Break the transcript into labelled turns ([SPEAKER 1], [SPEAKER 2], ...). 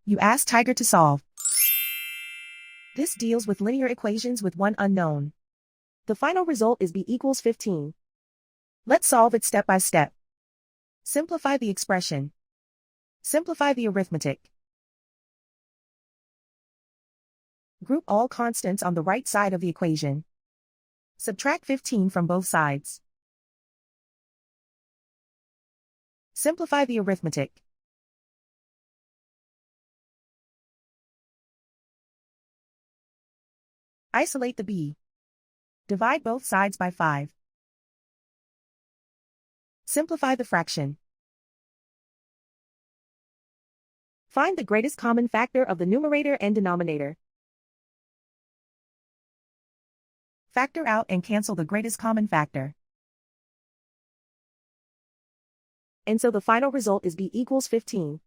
[SPEAKER 1] You ask Tiger to solve. This deals with linear equations with one unknown. The final result is b equals 15. Let's solve it step by step. Simplify the expression. Simplify the arithmetic. Group all constants on the right side of the equation. Subtract 15 from both sides. Simplify the arithmetic. Isolate the b. Divide both sides by 5. Simplify the fraction. Find the greatest common factor of the numerator and denominator. Factor out and cancel the greatest common factor. And so the final result is b equals 15.